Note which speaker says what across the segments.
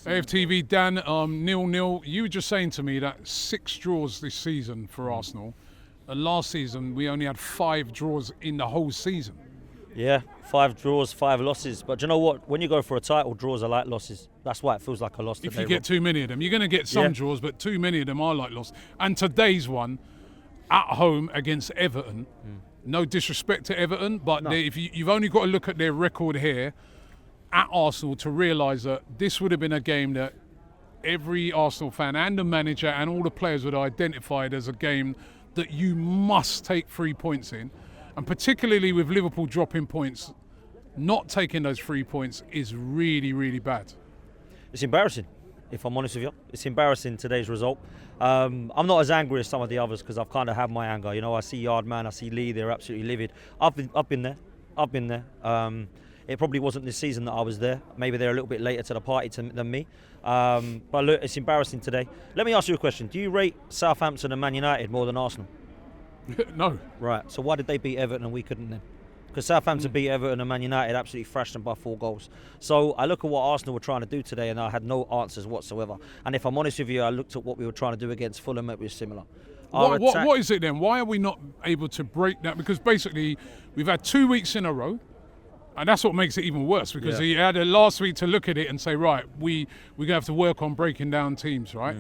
Speaker 1: AFTV, Dan, 0-0. You were just saying to me that 6 draws this season for Arsenal. And last season, we only had 5 draws in the whole season.
Speaker 2: Yeah, 5 draws, 5 losses. But do you know what? When you go for a title, draws are like losses. That's why it feels like a loss today.
Speaker 1: If you get too many of them, you're going to get some draws, but too many of them are like loss. And today's one, at home against Everton. No disrespect to Everton, but if you've only got to look at their record here at Arsenal to realise that this would have been a game that every Arsenal fan and the manager and all the players would have identified as a game that you must take 3 points in. And particularly with Liverpool dropping points, not taking those 3 points is really, really bad.
Speaker 2: It's embarrassing, if I'm honest with you. It's embarrassing, today's result. I'm not as angry as some of the others because I've kind of had my anger. You know, I see Yardman, I see Lee, they're absolutely livid. I've been there. It probably wasn't this season that I was there. Maybe they're a little bit later to the party than me. But look, it's embarrassing today. Let me ask you a question. Do you rate Southampton and Man United more than Arsenal?
Speaker 1: No.
Speaker 2: Right, so why did they beat Everton and we couldn't then? Because Southampton beat Everton and Man United absolutely thrashed them by 4 goals. So I look at what Arsenal were trying to do today and I had no answers whatsoever. And if I'm honest with you, I looked at what we were trying to do against Fulham, it was similar.
Speaker 1: What is it then? Why are we not able to break that? Because basically we've had 2 weeks in a row. And that's what makes it even worse because he had a last week to look at it and say, right, we're going to have to work on breaking down teams, right?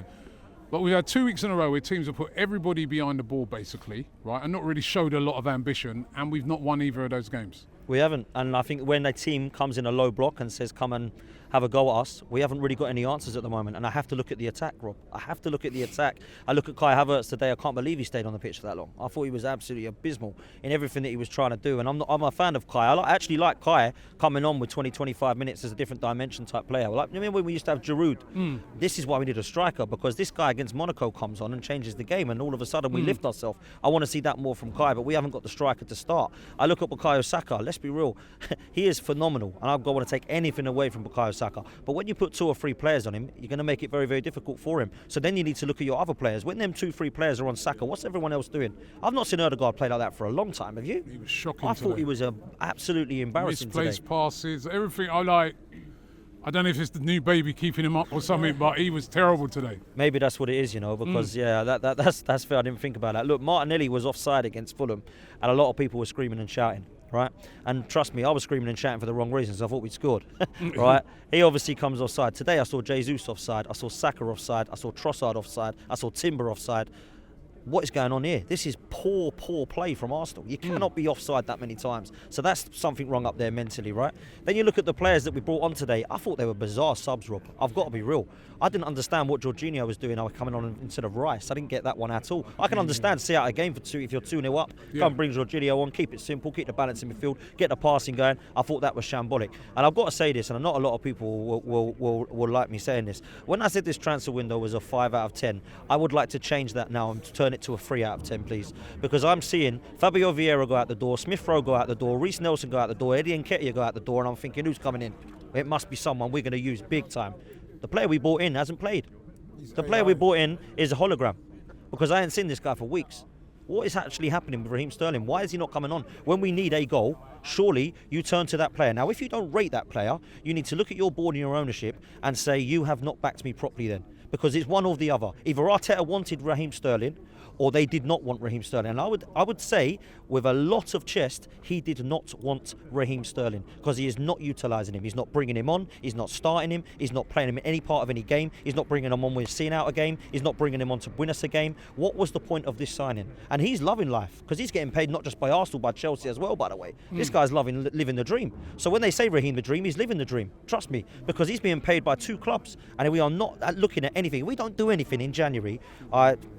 Speaker 1: But we've had 2 weeks in a row where teams have put everybody behind the ball, basically, right, and not really showed a lot of ambition, and we've not won either of those games.
Speaker 2: We haven't, and I think when a team comes in a low block and says, come and have a go at us, we haven't really got any answers at the moment, and I have to look at the attack, Rob. I have to look at the attack. I look at Kai Havertz today, I can't believe he stayed on the pitch for that long. I thought he was absolutely abysmal in everything that he was trying to do, and I'm a fan of Kai. I actually like Kai coming on with 20-25 minutes as a different dimension type player. Like, remember when we used to have Giroud? This is why we need a striker, because this guy against Monaco comes on and changes the game, and all of a sudden we lift ourselves. I want to see that more from Kai, but we haven't got the striker to start. I look at Bukayo Saka, let's be real, he is phenomenal, and I don't want to take anything away from Bukayo Saka, but when you put 2 or 3 players on him, you're going to make it very, very difficult for him. So then you need to look at your other players. When them 2-3 players are on Saka, what's everyone else doing? I've not seen Odegaard play like that for a long time, have you?
Speaker 1: He was shocking
Speaker 2: I thought he was absolutely embarrassing
Speaker 1: misplaced
Speaker 2: today.
Speaker 1: passes, everything. I don't know if it's the new baby keeping him up or something, but he was terrible today.
Speaker 2: Maybe that's what it is, you know, because that's fair. I didn't think about that. Look, Martinelli was offside against Fulham, and a lot of people were screaming and shouting. Right, and trust me, I was screaming and shouting for the wrong reasons. I thought we'd scored. Right, he obviously comes offside. Today I saw Jesus offside, I saw Saka offside, I saw Trossard offside, I saw Timber offside. What is going on here? This is poor play from Arsenal. You cannot be offside that many times. So that's something wrong up there mentally, right? Then you look at the players that we brought on today. I thought they were bizarre subs, Rob. I've got to be real. I didn't understand what Jorginho was doing. I was coming on instead of Rice. I didn't get that one at all. I can understand, see out a game for 2 if you're 2-0 up. Come bring Jorginho on, keep it simple, keep the balance in midfield, get the passing going. I thought that was shambolic. And I've got to say this, and not a lot of people will like me saying this. When I said this transfer window was a 5 out of 10, I would like to change that now and turn it to a 3 out of 10, please. Because I'm seeing Fabio Vieira go out the door, Smith Rowe go out the door, Reece Nelson go out the door, Eddie Nketiah go out the door, and I'm thinking, who's coming in? It must be someone we're going to use big time. The player we bought in hasn't played. The player we bought in is a hologram, because I ain't seen this guy for weeks. What is actually happening with Raheem Sterling? Why is he not coming on? When we need a goal, surely you turn to that player. Now, if you don't rate that player, you need to look at your board and your ownership and say, you have not backed me properly then. Because it's one or the other. Either Arteta wanted Raheem Sterling, or they did not want Raheem Sterling. And I would say, with a lot of chest, he did not want Raheem Sterling, because he is not utilising him. He's not bringing him on. He's not starting him. He's not playing him in any part of any game. He's not bringing him on when we're seeing out a game. He's not bringing him on to win us a game. What was the point of this signing? And he's loving life, because he's getting paid not just by Arsenal, by Chelsea as well, by the way. This guy's living the dream. So when they say Raheem the dream, he's living the dream. Trust me, because he's being paid by 2 clubs, and we are not looking at anything. We don't do anything in January.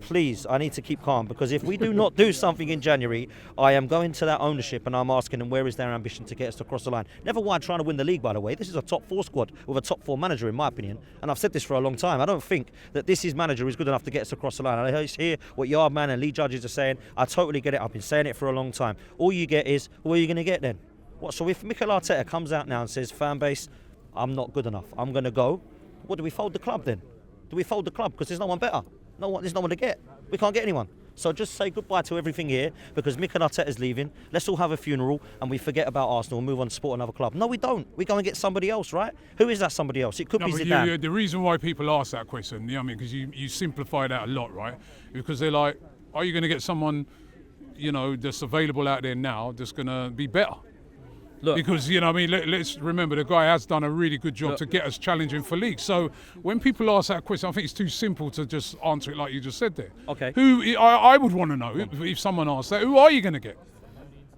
Speaker 2: Please, I need to keep calm, because if we do not do something in January, I am going to that ownership and I'm asking them, where is their ambition to get us across the line? Never mind trying to win the league, by the way. This is a top 4 squad with a top 4 manager, in my opinion, and I've said this for a long time. I don't think that this manager is good enough to get us across the line. I hear what Yardman and Lee Judges are saying. I totally get it. I've been saying it for a long time. All you get is, what are you going to get then? What? So if Mikel Arteta comes out now and says, fan base, I'm not good enough, I'm going to go, what, do we fold the club then? Do we fold the club because there's no one better? There's no one to get. We can't get anyone. So just say goodbye to everything here because Mikel Arteta's leaving. Let's all have a funeral and we forget about Arsenal and move on to support another club. No, we don't. We go and get somebody else, right? Who is that somebody else? It could be Zidane.
Speaker 1: The reason why people ask that question, you know what I mean, because you simplify that a lot, right? Because they're like, are you going to get someone, you know, that's available out there now that's going to be better? Look, because, you know what I mean, let's remember the guy has done a really good job to get us challenging for league. So when people ask that question, I think it's too simple to just answer it like you just said there.
Speaker 2: Okay.
Speaker 1: I would want to know if someone asks that, who are you going to get?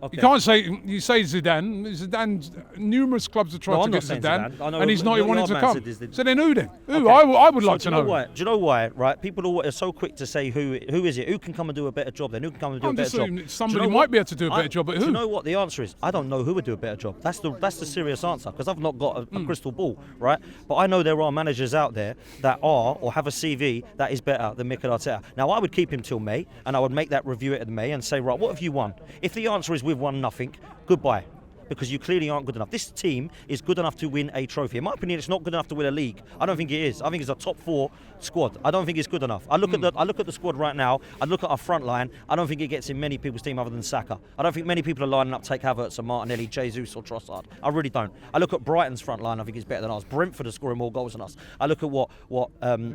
Speaker 2: Okay.
Speaker 1: You can't say, you say Zidane. Zidane, numerous clubs have tried to get Zidane, and he's not wanting to come. So then who then? Who? Okay. I would like to know.
Speaker 2: Do you know why, right? People are so quick to say who is it? Who can come and do a better job then? Who can come and do a better job?
Speaker 1: Somebody might be able to do a better job, but who?
Speaker 2: Do you know what the answer is? I don't know who would do a better job. That's the serious answer, because I've not got a crystal ball, right? But I know there are managers out there that are or have a CV that is better than Mikel Arteta. Now, I would keep him till May, and I would make that review at May and say, right, what have you won? If the answer is we've won nothing, goodbye, because you clearly aren't good enough. This team is good enough to win a trophy. In my opinion, it's not good enough to win a league. I don't think it is. I think it's a top 4 squad. I don't think it's good enough. I look at the squad right now. I look at our front line. I don't think it gets in many people's team other than Saka. I don't think many people are lining up to take Havertz or Martinelli, Jesus or Trossard. I really don't. I look at Brighton's front line. I think it's better than ours. Brentford are scoring more goals than us. I look at what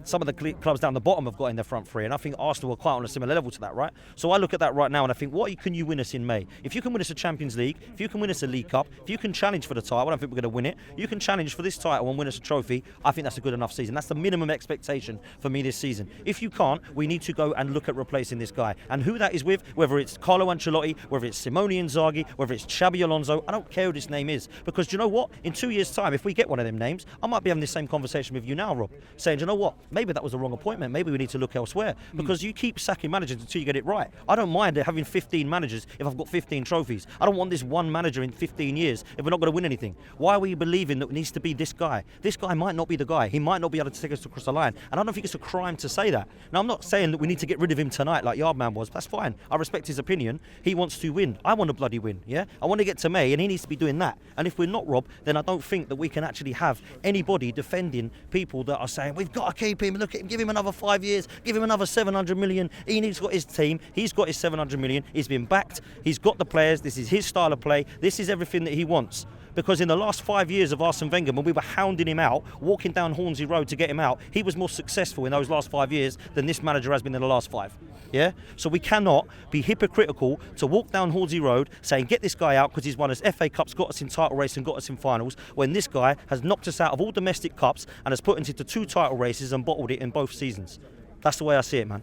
Speaker 2: some of the clubs down the bottom have got in their front three, and I think Arsenal are quite on a similar level to that, right? So I look at that right now and I think, what can you win us in May? If you can win us a Champions League, if you can win us a League Cup, if you can challenge for the title, I don't think we're going to win it. You can challenge for this title and win us a trophy. I think that's a good enough season. That's the minimum expectation for me this season. If you can't, we need to go and look at replacing this guy. And who that is with, whether it's Carlo Ancelotti, whether it's Simone Inzaghi, whether it's Xabi Alonso, I don't care who this name is. Because do you know what? In 2 years' time, if we get one of them names, I might be having the same conversation with you now, Rob, saying, do you know what? Maybe that was the wrong appointment. Maybe we need to look elsewhere. Because you keep sacking managers until you get it right. I don't mind having 15 managers if I've got 15 trophies. I don't want this one manager in 15 years if we're not going to win anything. Why are we believing that it needs to be this guy? This guy might not be the guy. He might not be able to take us across the line. And I don't think it's a crime to say that. Now, I'm not saying that we need to get rid of him tonight like Yardman was. That's fine. I respect his opinion. He wants to win. I want to bloody win, yeah? I want to get to May, and he needs to be doing that. And if we're not, Rob, then I don't think that we can actually have anybody defending people that are saying, we've got to keep him, look at him, give him another 5 years, give him another 700 million. He's got his team. He's got his 700 million. He's been backed. He's got the players. This is his style of play. This is everything that he wants. Because in the last 5 years of Arsene Wenger, when we were hounding him out, walking down Hornsey Road to get him out, he was more successful in those last 5 years than this manager has been in the last 5. Yeah? So we cannot be hypocritical to walk down Hornsey Road saying, get this guy out because he's won us FA Cups, got us in title race and got us in finals, when this guy has knocked us out of all domestic cups and has put us into 2 title races and bottled it in both seasons. That's the way I see it, man.